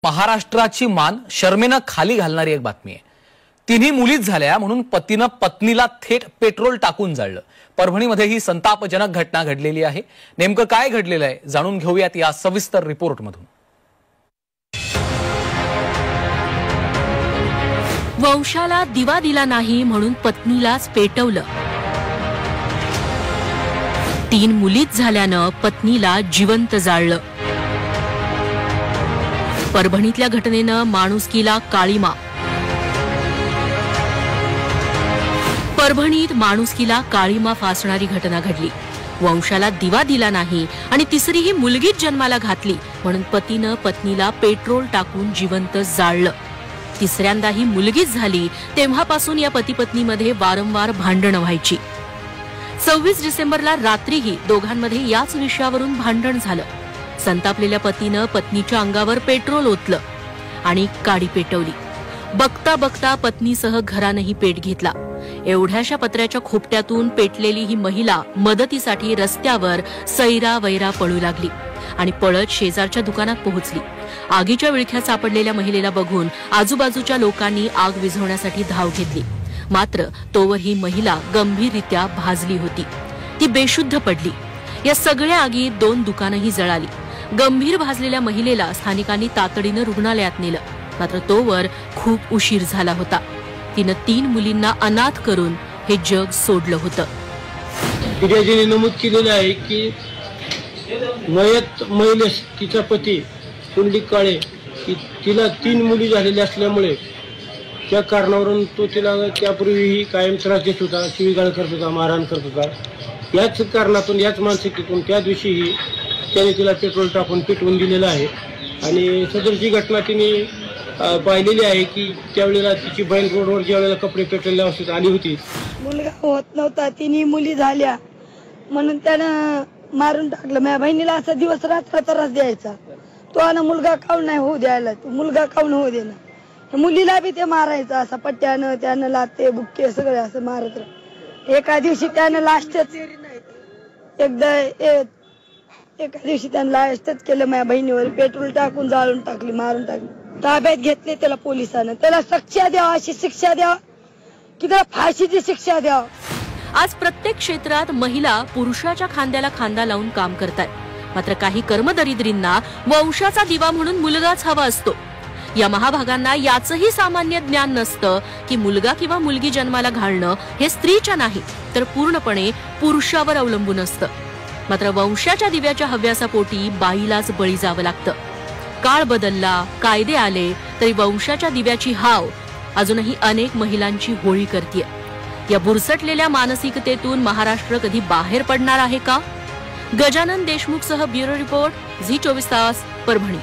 महाराष्ट्राची मान शर्मेनं खाली घालणारी एक बातमी आहे। तिन्ही मुलीच झाल्या म्हणून पतीनं पत्नीला थेट पेट्रोल टाकून जाळलं। परभणीमध्ये ही संतापजनक घटना घडलेली आहे। नेमकं काय घडलेलं आहे जाणून घेऊयात या सविस्तर रिपोर्टमधून। वंशाला दिवा दिला नाही म्हणून पत्नीलाच पेटवलं। 3 मुलीच झाल्यानं पत्नीला जिवंत जाळलं। परभणीतल्या घटनेनं माणुसकीला काळीमा। परभणीत माणुसकीला काळीमा फासणारी घटना घडली। वंशाला दिवा दिला नाही आणि तिसरी ही मुलगीच जन्माला घातली म्हणून पतीनं पत्नीला पेट्रोल टाकून जिवंत जाळलं। तिसऱ्यांदा ही मुलगीच झाली तेव्हापासून या पती पत्नीमध्ये वारंवार भांडणं व्हायची। 26 डिसेंबरला रात्रीही दोघांमध्ये याच विषयावरून भांडण झालं। संतापलेल्या पतीनं पत्नीच्या अंगावर पेट्रोल ओतलं आणि गाडी पेटवली। बघता बघता पत्नीसह घरानंही पेट घेतला। एवढ्याशा पत्र्याच्या खोपट्यातून पेटलेली ही महिला मदतीसाठी रस्त्यावर सैरा वैरा पळू लागली आणि पळत शेजारच्या दुकानात पोहोचली। आगीच्या विळख्यात सापडलेल्या महिलेला बघून आजूबाजूच्या लोकांनी आग विझवण्यासाठी धाव घेतली। मात्र तोवर ही महिला गंभीररित्या भाजली होती। ती बेशुद्ध पडली। या सगळ्या आगीत 2 दुकानंही जळाली। गंभीर भाजलेल्या महिलेला स्थानिकांनी तातडीनं रुग्णालयात नेलं। मात्र तोवर खूप उशीर झाला होता। तिनं 3 मुलींना अनाथ करून हे जग सोडलं होतं। फिर्यादीने नमूद केलेलं आहे की मयत महिलेस तिचा पती पुंडलिक काळे तिला 3 मुली झालेल्या असल्यामुळे त्या कारणावरून तो तिला त्यापूर्वीही कायम त्रास देत होता, शिवीगाळ करत होता, मारहाण करत होता। याच कारणातून याच मानसिकतेतून त्या दिवशीही त्याने तिला पेट्रोल टाकून पेटवून दिलेलं आहे आणि सदरची घटना तिने पाहिलेली आहे की त्यावेळेला तिची बहीण रोडवर ज्यावेळेला कपडे पेटवलेल्या अवस्थेत आली होती। मुलगा होत नव्हता, 3 मुली झाल्या म्हणून त्यानं मारून टाकलं। माझ्या बहिणीला असा दिवस रात्र त्रास द्यायचा। तो आणि मुलगा काऊन नाही होऊ द्यायला, तो मुलगा काऊन होऊ देना। मुलीला बी ते मारायचं असं पट्ट्यानं, त्यानं लाते बुक्के सगळे असं मारत राह। एका दिवशी त्यानं लास्टच एका दिवशी त्यानं लास्टच केलं। माझ्या बहिणीवर पेट्रोल टाकून जाळून टाकली, मारून टाकली। ताब्यात घेतले त्याला पोलिसांना। त्याला शिक्षा द्यावा, अशी शिक्षा द्यावा की त्याला फाशीची शिक्षा द्यावा। आज प्रत्येक क्षेत्रात महिला पुरुषाच्या खांद्याला खांदा लावून काम करतायत। मात्र काही कर्मदरिद्रींना वंशाचा दिवा म्हणून मुलगाच हवा असतो। या महाभागांना याचंही सामान्य ज्ञान नसतं की मुलगा किंवा मुलगी जन्माला घालणं हे स्त्रीच्या नाही तर पूर्णपणे पुरुषावर अवलंबून असतं। मात्र वंशाच्या दिव्याच्या हव्यासापोटी बाईलाच बळी जावं लागतं। काळ बदलला, कायदे आले तरी वंशाच्या दिव्याची हाव अजूनही अनेक महिलांची होळी करतेय। या बुरसटलेल्या मानसिकतेतून महाराष्ट्र कधी बाहेर पडणार आहे का? गजानन देशमुखसह ब्युरो रिपोर्ट, झी 24 तास, परभणी।